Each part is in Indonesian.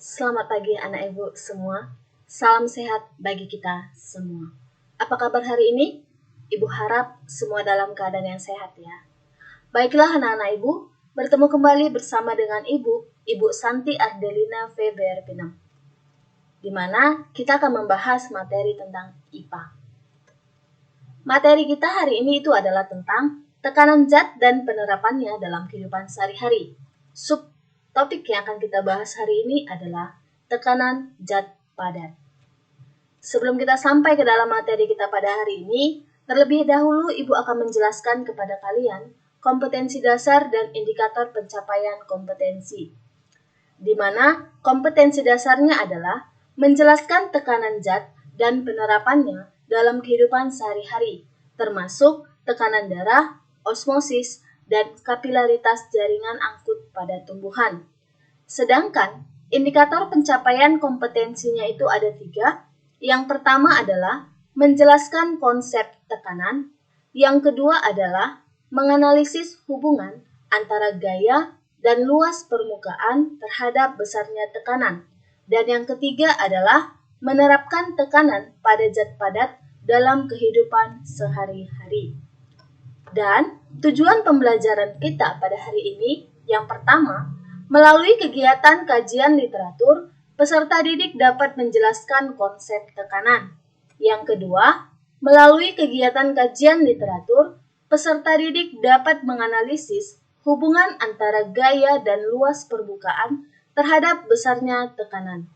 Selamat pagi anak ibu semua. Salam sehat bagi kita semua. Apa kabar hari ini? Ibu harap semua dalam keadaan yang sehat ya. Baiklah anak-anak ibu, bertemu kembali bersama dengan Ibu Santi Ardelina Feber Pinem, di mana kita akan membahas materi tentang IPA. Materi kita hari ini itu adalah tentang tekanan zat dan penerapannya dalam kehidupan sehari-hari. Topik yang akan kita bahas hari ini adalah tekanan zat padat. Sebelum kita sampai ke dalam materi kita pada hari ini, terlebih dahulu Ibu akan menjelaskan kepada kalian kompetensi dasar dan indikator pencapaian kompetensi, di mana kompetensi dasarnya adalah menjelaskan tekanan zat dan penerapannya dalam kehidupan sehari-hari, termasuk tekanan darah, osmosis, dan kapilaritas jaringan angkut pada tumbuhan. Sedangkan indikator pencapaian kompetensinya itu ada 3. Yang pertama adalah menjelaskan konsep tekanan, yang kedua adalah menganalisis hubungan antara gaya dan luas permukaan terhadap besarnya tekanan, dan yang ketiga adalah menerapkan tekanan pada zat padat dalam kehidupan sehari-hari. Dan tujuan pembelajaran kita pada hari ini, yang pertama, melalui kegiatan kajian literatur, peserta didik dapat menjelaskan konsep tekanan. Yang kedua, melalui kegiatan kajian literatur, peserta didik dapat menganalisis hubungan antara gaya dan luas permukaan terhadap besarnya tekanan.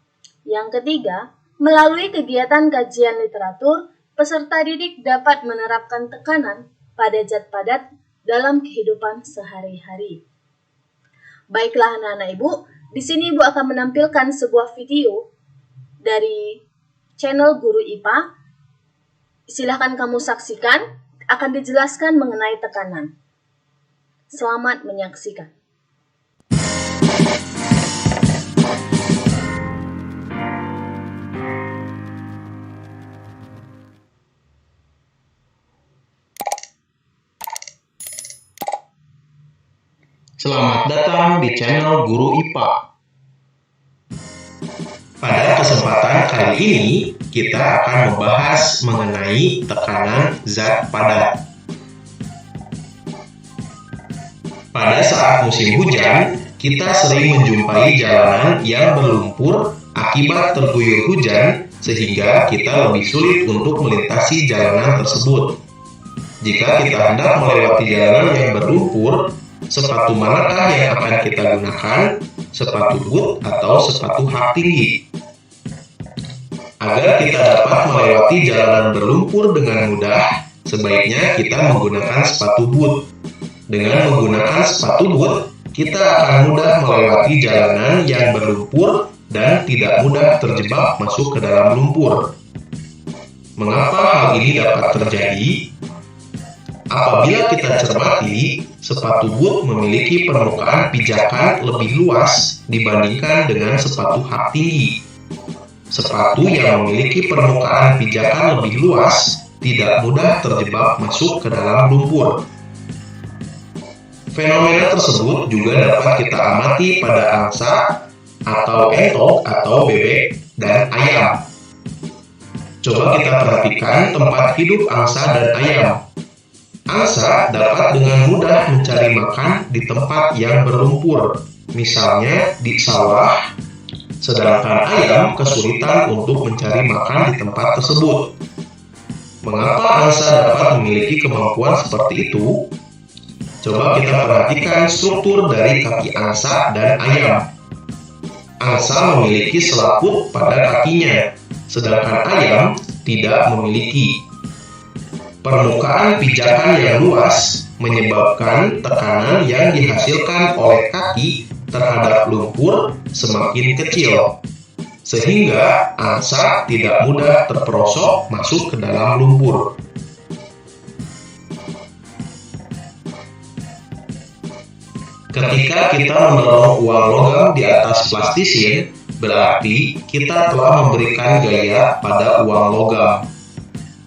Yang ketiga, melalui kegiatan kajian literatur, peserta didik dapat menerapkan tekanan pada zat padat dalam kehidupan sehari-hari. Baiklah anak-anak ibu, di sini ibu akan menampilkan sebuah video dari channel Guru IPA. Silahkan kamu saksikan, akan dijelaskan mengenai tekanan. Selamat menyaksikan. Selamat datang di channel Guru IPA. Pada kesempatan kali ini, kita akan membahas mengenai tekanan zat padat. Pada saat musim hujan, kita sering menjumpai jalanan yang berlumpur akibat terguyur hujan, sehingga kita lebih sulit untuk melintasi jalanan tersebut. Jika kita hendak melewati jalanan yang berlumpur, sepatu manakah yang akan kita gunakan? Sepatu boot atau sepatu hak tinggi? Agar kita dapat melewati jalanan berlumpur dengan mudah, sebaiknya kita menggunakan sepatu boot. Dengan menggunakan sepatu boot, kita akan mudah melewati jalanan yang berlumpur dan tidak mudah terjebak masuk ke dalam lumpur. Mengapa hal ini dapat terjadi? Apabila kita cermati, sepatu boot memiliki permukaan pijakan lebih luas dibandingkan dengan sepatu hak tinggi. Sepatu yang memiliki permukaan pijakan lebih luas tidak mudah terjebak masuk ke dalam lumpur. Fenomena tersebut juga dapat kita amati pada angsa atau entok atau bebek dan ayam. Coba kita perhatikan tempat hidup angsa dan ayam. Angsa dapat dengan mudah mencari makan di tempat yang berlumpur, misalnya di sawah, sedangkan ayam kesulitan untuk mencari makan di tempat tersebut. Mengapa angsa dapat memiliki kemampuan seperti itu? Coba kita perhatikan struktur dari kaki angsa dan ayam. Angsa memiliki selaput pada kakinya, sedangkan ayam tidak memiliki. Permukaan pijakan yang luas menyebabkan tekanan yang dihasilkan oleh kaki terhadap lumpur semakin kecil, sehingga angsa tidak mudah terperosok masuk ke dalam lumpur. Ketika kita mendorong uang logam di atas plastisin, berarti kita telah memberikan gaya pada uang logam.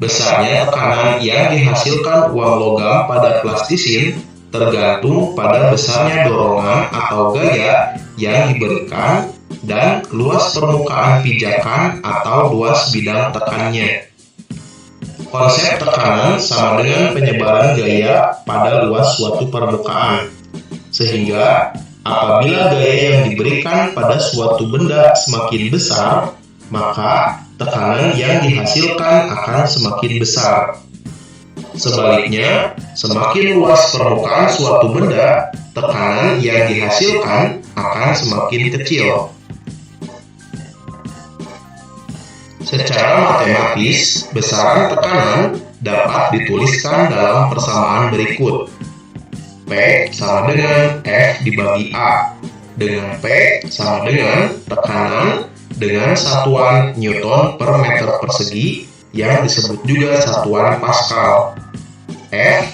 Besarnya tekanan yang dihasilkan uang logam pada plastisin tergantung pada besarnya dorongan atau gaya yang diberikan dan luas permukaan pijakan atau luas bidang tekannya. Konsep tekanan sama dengan penyebaran gaya pada luas suatu permukaan, sehingga apabila gaya yang diberikan pada suatu benda semakin besar, maka tekanan yang dihasilkan akan semakin besar. Sebaliknya, semakin luas permukaan suatu benda, tekanan yang dihasilkan akan semakin kecil. Secara matematis, besaran tekanan dapat dituliskan dalam persamaan berikut. P sama dengan F dibagi A, dengan P sama dengan tekanan dengan satuan Newton per meter persegi yang disebut juga satuan Pascal. F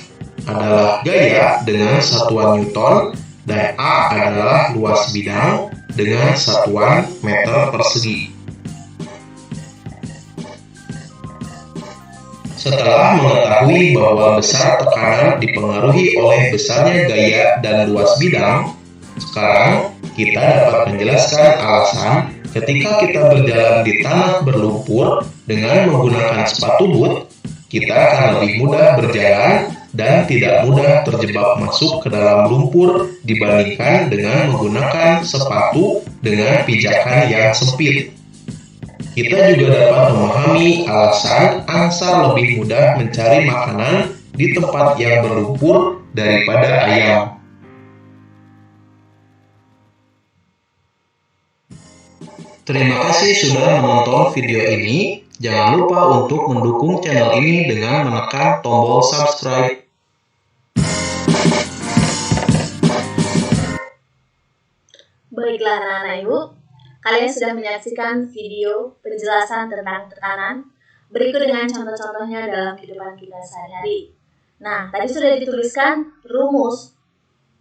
adalah gaya dengan satuan Newton dan A adalah luas bidang dengan satuan meter persegi. Setelah mengetahui bahwa besar tekanan dipengaruhi oleh besarnya gaya dan luas bidang, sekarang kita dapat menjelaskan alasan ketika kita berjalan di tanah berlumpur dengan menggunakan sepatu boot, kita akan lebih mudah berjalan dan tidak mudah terjebak masuk ke dalam lumpur dibandingkan dengan menggunakan sepatu dengan pijakan yang sempit. Kita juga dapat memahami alasan angsa lebih mudah mencari makanan di tempat yang berlumpur daripada ayam. Terima kasih sudah menonton video ini. Jangan lupa untuk mendukung channel ini dengan menekan tombol subscribe. Baiklah anak-anak ibu, kalian sudah menyaksikan video penjelasan tentang tekanan. Berikut dengan contoh-contohnya dalam kehidupan kita sehari-hari. Nah, tadi sudah dituliskan rumus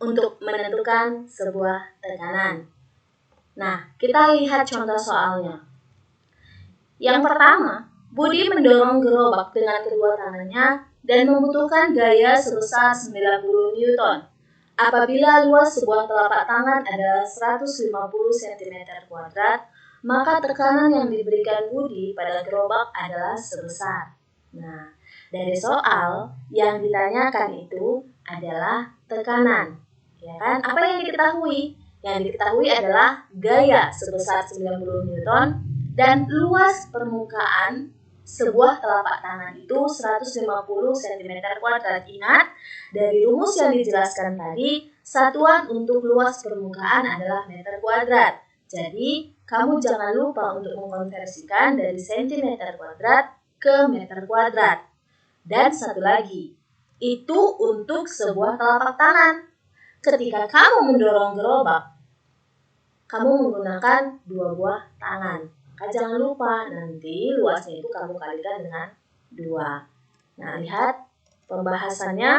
untuk menentukan sebuah tekanan. Nah, kita lihat contoh soalnya. Yang pertama, Budi mendorong gerobak dengan kedua tangannya dan membutuhkan gaya sebesar 90 Newton. Apabila luas sebuah telapak tangan adalah 150 cm², maka tekanan yang diberikan Budi pada gerobak adalah sebesar. Nah, dari soal yang ditanyakan itu adalah tekanan. Ya kan? Apa yang diketahui? Yang diketahui adalah gaya sebesar 90 Newton dan luas permukaan sebuah telapak tangan itu 150 cm². Ingat, dari rumus yang dijelaskan tadi, satuan untuk luas permukaan adalah meter kuadrat. Jadi, kamu jangan lupa untuk mengkonversikan dari cm² ke meter kuadrat. Dan satu lagi, itu untuk sebuah telapak tangan. Ketika kamu mendorong gerobak, kamu menggunakan dua buah tangan. Maka jangan lupa, nanti luasnya itu kamu kalikan dengan 2. Nah, lihat pembahasannya.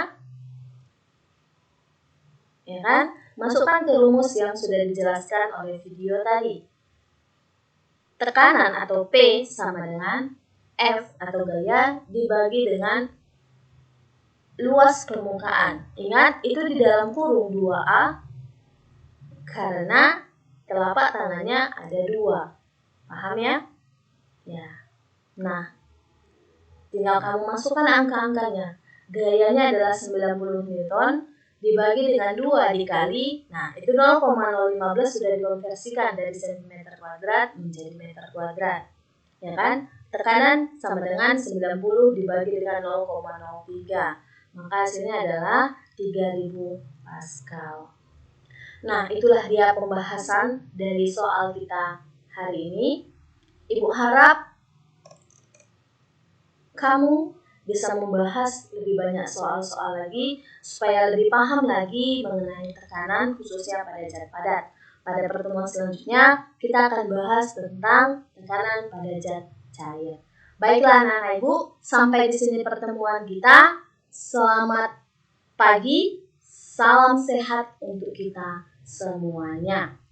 Ya kan? Masukkan ke rumus yang sudah dijelaskan oleh video tadi. Tekanan atau P sama dengan F atau gaya dibagi dengan luas permukaan. Ingat, itu di dalam kurung 2A karena telapak tangannya ada 2. Paham ya? Ya. Nah, tinggal kamu masukkan angka-angkanya. Gayanya adalah 90 Newton dibagi dengan 2 dikali. Nah, itu 0,015 sudah dikonversikan dari cm² menjadi meter kuadrat. Ya kan? Tekanan sama dengan 90 dibagi dengan 0,03. Maka hasilnya adalah 3000 Pascal. Nah, itulah dia pembahasan dari soal kita hari ini. Ibu harap kamu bisa membahas lebih banyak soal-soal lagi supaya lebih paham lagi mengenai tekanan khususnya pada zat padat. Pada pertemuan selanjutnya kita akan bahas tentang tekanan pada zat cair. Baiklah anak-anak ibu, sampai di sini pertemuan kita. Selamat pagi, salam sehat untuk kita semuanya.